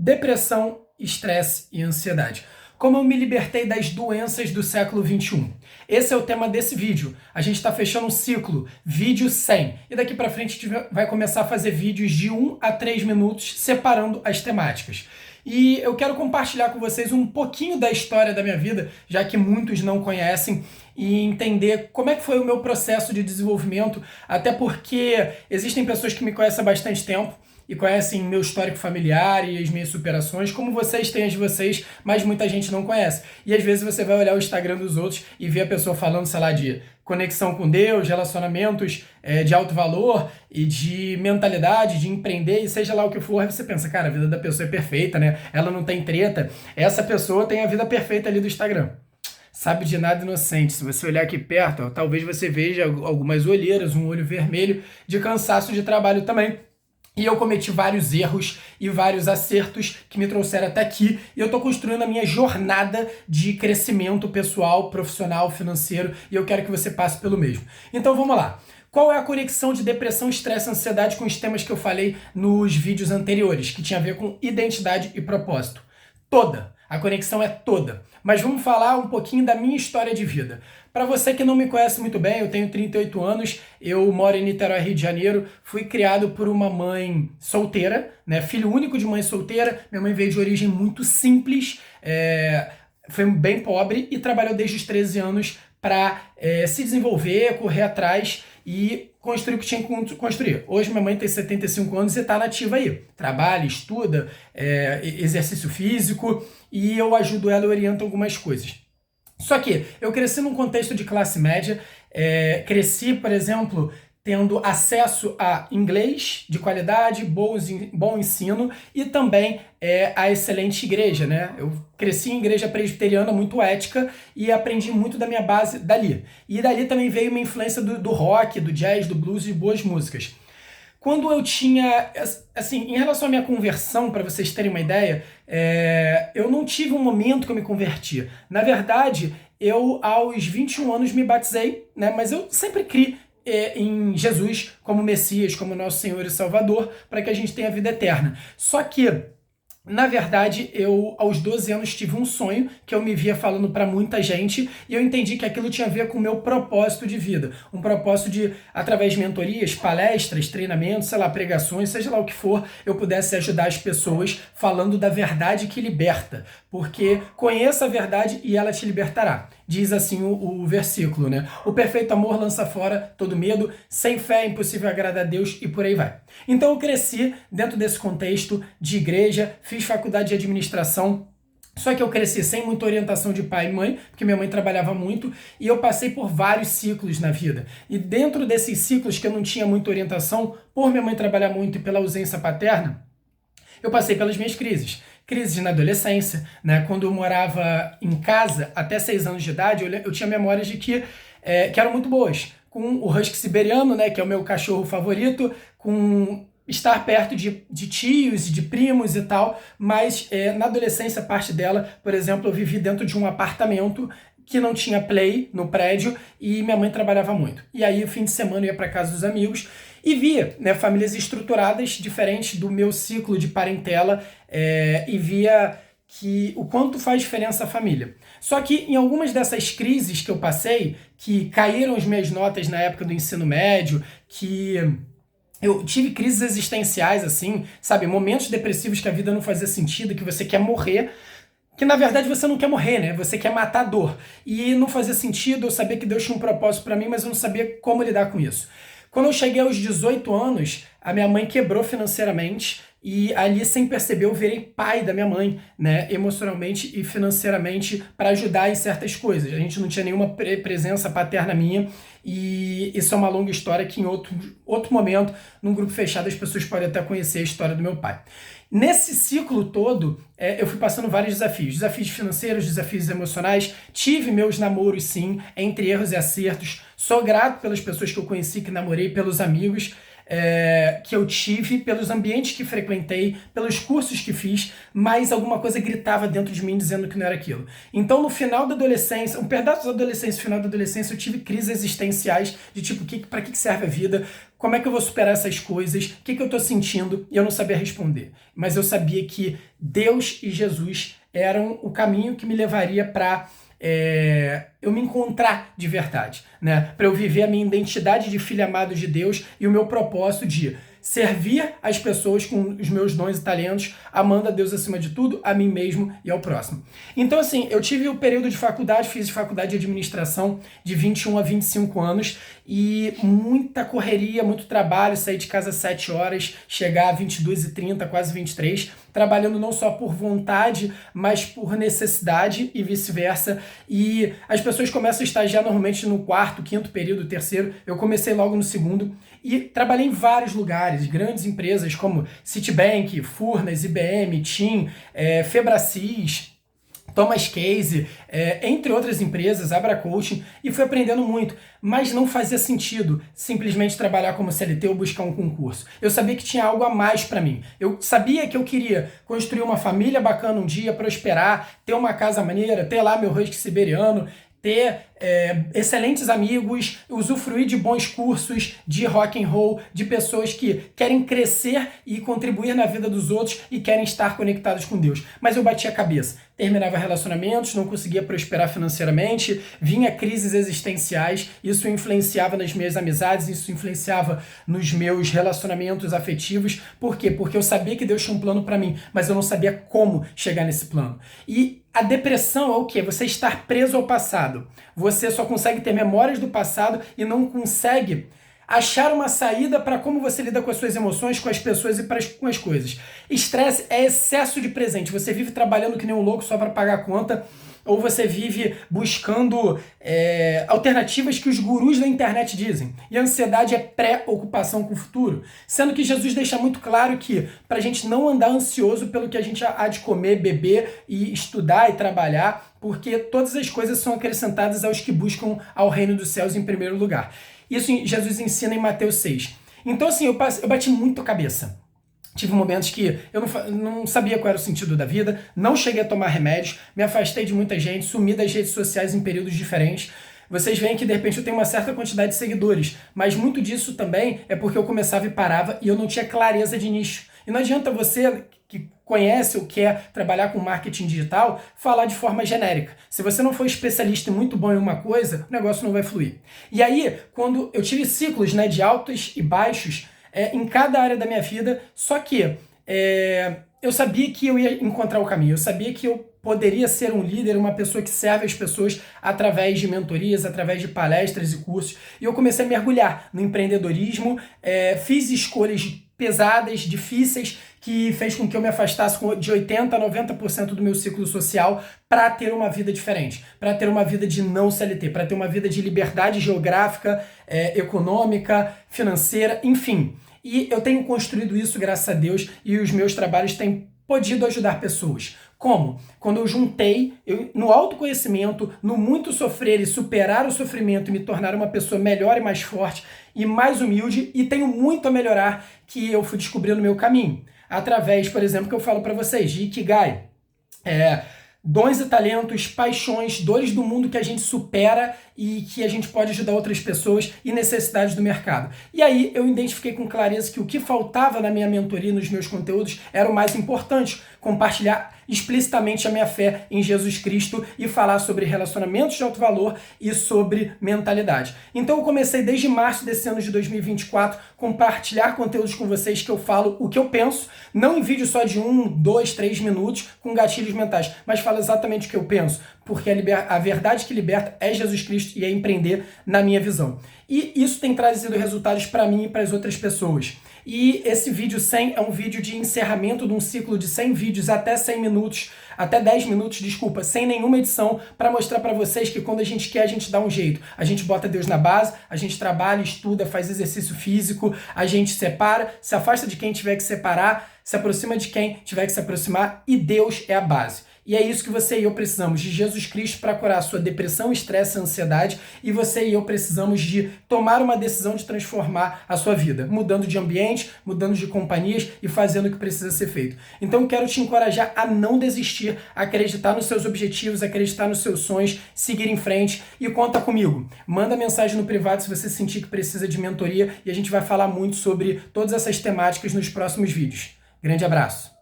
Depressão, estresse e ansiedade. Como eu me libertei das doenças do século XXI. Esse é o tema desse vídeo. A gente está fechando um ciclo, vídeo 100. E daqui para frente a gente vai começar a fazer vídeos de 1 a 3 minutos, separando as temáticas. E eu quero compartilhar com vocês um pouquinho da história da minha vida, já que muitos não conhecem, e entender como é que foi o meu processo de desenvolvimento, até porque existem pessoas que me conhecem há bastante tempo, e conhecem meu histórico familiar e as minhas superações, como vocês têm as de vocês, mas muita gente não conhece. E às vezes você vai olhar o Instagram dos outros e ver a pessoa falando, sei lá, de conexão com Deus, relacionamentos de alto valor e de mentalidade, de empreender, e seja lá o que for, aí você pensa, cara, a vida da pessoa é perfeita, né? Ela não tem treta. Essa pessoa tem a vida perfeita ali do Instagram. Sabe de nada inocente. Se você olhar aqui perto, ó, talvez você veja algumas olheiras, um olho vermelho de cansaço de trabalho também. E eu cometi vários erros e vários acertos que me trouxeram até aqui. E eu tô construindo a minha jornada de crescimento pessoal, profissional, financeiro. E eu quero que você passe pelo mesmo. Então vamos lá. Qual é a conexão de depressão, estresse e ansiedade com os temas que eu falei nos vídeos anteriores, que tinha a ver com identidade e propósito? Toda. A conexão é toda. Mas vamos falar um pouquinho da minha história de vida. Para você que não me conhece muito bem, eu tenho 38 anos, eu moro em Niterói, Rio de Janeiro, fui criado por uma mãe solteira, né? Filho único de mãe solteira. Minha mãe veio de origem muito simples, foi bem pobre e trabalhou desde os 13 anos para se desenvolver, correr atrás e construir o que tinha que construir. Hoje minha mãe tem 75 anos e está nativa aí. Trabalha, estuda, exercício físico, e eu ajudo ela e oriento algumas coisas. Só que eu cresci num contexto de classe média, cresci, por exemplo, tendo acesso a inglês de qualidade, bom ensino e também a excelente igreja, né? Eu cresci em igreja presbiteriana muito ética e aprendi muito da minha base dali. E dali também veio uma influência do rock, do jazz, do blues e de boas músicas. Quando eu tinha, assim, em relação à minha conversão, para vocês terem uma ideia, eu não tive um momento que eu me converti. Na verdade, eu aos 21 anos me batizei, né? Mas eu sempre criei em Jesus como Messias, como nosso Senhor e Salvador, para que a gente tenha vida eterna. Só que, na verdade, eu aos 12 anos tive um sonho que eu me via falando para muita gente e eu entendi que aquilo tinha a ver com o meu propósito de vida. Um propósito de, através de mentorias, palestras, treinamentos, sei lá, pregações, seja lá o que for, eu pudesse ajudar as pessoas falando da verdade que liberta. Porque conheça a verdade e ela te libertará. Diz assim o versículo, né? O perfeito amor lança fora todo medo, sem fé é impossível agradar a Deus e por aí vai. Então eu cresci dentro desse contexto de igreja, fiz faculdade de administração, só que eu cresci sem muita orientação de pai e mãe, porque minha mãe trabalhava muito, e eu passei por vários ciclos na vida. E dentro desses ciclos que eu não tinha muita orientação, por minha mãe trabalhar muito e pela ausência paterna, eu passei pelas minhas crises. Crises na adolescência, né? Quando eu morava em casa, até 6 anos de idade, eu tinha memórias de que eram muito boas. Com o husky siberiano, né? Que é o meu cachorro favorito, com estar perto de tios e de primos e tal, mas na adolescência, parte dela, por exemplo, eu vivi dentro de um apartamento que não tinha play no prédio e minha mãe trabalhava muito. E aí, fim de semana, eu ia para casa dos amigos e via, né, famílias estruturadas diferentes do meu ciclo de parentela e via que o quanto faz diferença a família. Só que em algumas dessas crises que eu passei, que caíram as minhas notas na época do ensino médio, que eu tive crises existenciais, assim, sabe, momentos depressivos que a vida não fazia sentido, que você quer morrer, que na verdade você não quer morrer, né? Você quer matar a dor. E não fazia sentido, eu sabia que Deus tinha um propósito para mim, mas eu não sabia como lidar com isso. Quando eu cheguei aos 18 anos, a minha mãe quebrou financeiramente e ali, sem perceber, eu virei pai da minha mãe, né? Emocionalmente e financeiramente, para ajudar em certas coisas. A gente não tinha nenhuma presença paterna minha e isso é uma longa história que em outro momento, num grupo fechado, as pessoas podem até conhecer a história do meu pai. Nesse ciclo todo, eu fui passando vários desafios. Desafios financeiros, desafios emocionais. Tive meus namoros, sim, entre erros e acertos. Sou grato pelas pessoas que eu conheci, que namorei, pelos amigos que eu tive, pelos ambientes que frequentei, pelos cursos que fiz, mas alguma coisa gritava dentro de mim dizendo que não era aquilo. Então, no final da adolescência, um pedaço da adolescência, no final da adolescência, eu tive crises existenciais de tipo, para que serve a vida? como é que eu vou superar essas coisas, o que eu estou sentindo, e eu não sabia responder. Mas eu sabia que Deus e Jesus eram o caminho que me levaria para eu me encontrar de verdade, né? Para eu viver a minha identidade de filho amado de Deus e o meu propósito de servir as pessoas com os meus dons e talentos, amando a Deus acima de tudo, a mim mesmo e ao próximo. Então, assim, eu tive o período de faculdade, fiz faculdade de administração de 21 a 25 anos e muita correria, muito trabalho, sair de casa às 7 horas, chegar a 22h30, quase 23, trabalhando não só por vontade, mas por necessidade e vice-versa. E as pessoas começam a estagiar normalmente no quarto, quinto período, terceiro. Eu comecei logo no segundo e trabalhei em vários lugares, grandes empresas como Citibank, Furnas, IBM, TIM, Febracis, Thomas Case, entre outras empresas, Abra Coaching, e fui aprendendo muito, mas não fazia sentido simplesmente trabalhar como CLT ou buscar um concurso. Eu sabia que tinha algo a mais para mim. Eu sabia que eu queria construir uma família bacana um dia, prosperar, ter uma casa maneira, ter lá meu husky siberiano, ter excelentes amigos, usufruir de bons cursos, de rock and roll, de pessoas que querem crescer e contribuir na vida dos outros e querem estar conectados com Deus. Mas eu batia a cabeça, terminava relacionamentos, não conseguia prosperar financeiramente, vinha crises existenciais, isso influenciava nas minhas amizades, isso influenciava nos meus relacionamentos afetivos. Por quê? Porque eu sabia que Deus tinha um plano para mim, mas eu não sabia como chegar nesse plano. E a depressão é o quê? Você estar preso ao passado. Você só consegue ter memórias do passado e não consegue achar uma saída para como você lida com as suas emoções, com as pessoas e com as coisas. Estresse é excesso de presente. Você vive trabalhando que nem um louco só para pagar a conta, ou você vive buscando alternativas que os gurus da internet dizem. E a ansiedade é preocupação com o futuro. Sendo que Jesus deixa muito claro que para a gente não andar ansioso pelo que a gente há de comer, beber e estudar e trabalhar, porque todas as coisas são acrescentadas aos que buscam ao reino dos céus em primeiro lugar. Isso Jesus ensina em Mateus 6. Então, assim, eu bati muito a cabeça. Tive momentos que eu não sabia qual era o sentido da vida, não cheguei a tomar remédios, me afastei de muita gente, sumi das redes sociais em períodos diferentes. Vocês veem que de repente eu tenho uma certa quantidade de seguidores, mas muito disso também é porque eu começava e parava e eu não tinha clareza de nicho. E não adianta você que conhece ou quer trabalhar com marketing digital falar de forma genérica. Se você não for especialista e muito bom em uma coisa, o negócio não vai fluir. E aí, quando eu tive ciclos, né, de altos e baixos, em cada área da minha vida, só que eu sabia que eu ia encontrar o caminho, eu sabia que eu poderia ser um líder, uma pessoa que serve as pessoas através de mentorias, através de palestras e cursos, e eu comecei a mergulhar no empreendedorismo, fiz escolhas pesadas, difíceis, que fez com que eu me afastasse de 80% a 90% do meu ciclo social para ter uma vida diferente, para ter uma vida de não CLT, para ter uma vida de liberdade geográfica, econômica, financeira, enfim. E eu tenho construído isso, graças a Deus, e os meus trabalhos têm podido ajudar pessoas. Como? Quando eu juntei, no autoconhecimento, no muito sofrer e superar o sofrimento e me tornar uma pessoa melhor e mais forte e mais humilde, e tenho muito a melhorar, que eu fui descobrindo no meu caminho. Através, por exemplo, que eu falo para vocês, de Ikigai. Dons e talentos, paixões, dores do mundo que a gente supera e que a gente pode ajudar outras pessoas e necessidades do mercado. E aí eu identifiquei com clareza que o que faltava na minha mentoria, nos meus conteúdos, era o mais importante, compartilhar explicitamente a minha fé em Jesus Cristo e falar sobre relacionamentos de alto valor e sobre mentalidade. Então eu comecei desde março desse ano de 2024 compartilhar conteúdos com vocês que eu falo o que eu penso, não em vídeo só de 1, 2, 3 minutos com gatilhos mentais, mas falo exatamente o que eu penso, porque a verdade que liberta é Jesus Cristo e é empreender na minha visão. E isso tem trazido resultados para mim e para as outras pessoas. E esse vídeo 100 é um vídeo de encerramento de um ciclo de 100 vídeos até 100 minutos, até 10 minutos, desculpa, sem nenhuma edição, para mostrar para vocês que quando a gente quer, a gente dá um jeito. A gente bota Deus na base, a gente trabalha, estuda, faz exercício físico, a gente separa, se afasta de quem tiver que separar, se aproxima de quem tiver que se aproximar e Deus é a base. E é isso que você e eu precisamos, de Jesus Cristo para curar a sua depressão, estresse e ansiedade. E você e eu precisamos de tomar uma decisão de transformar a sua vida, mudando de ambiente, mudando de companhias e fazendo o que precisa ser feito. Então quero te encorajar a não desistir, a acreditar nos seus objetivos, acreditar nos seus sonhos, seguir em frente e conta comigo. Manda mensagem no privado se você sentir que precisa de mentoria e a gente vai falar muito sobre todas essas temáticas nos próximos vídeos. Grande abraço!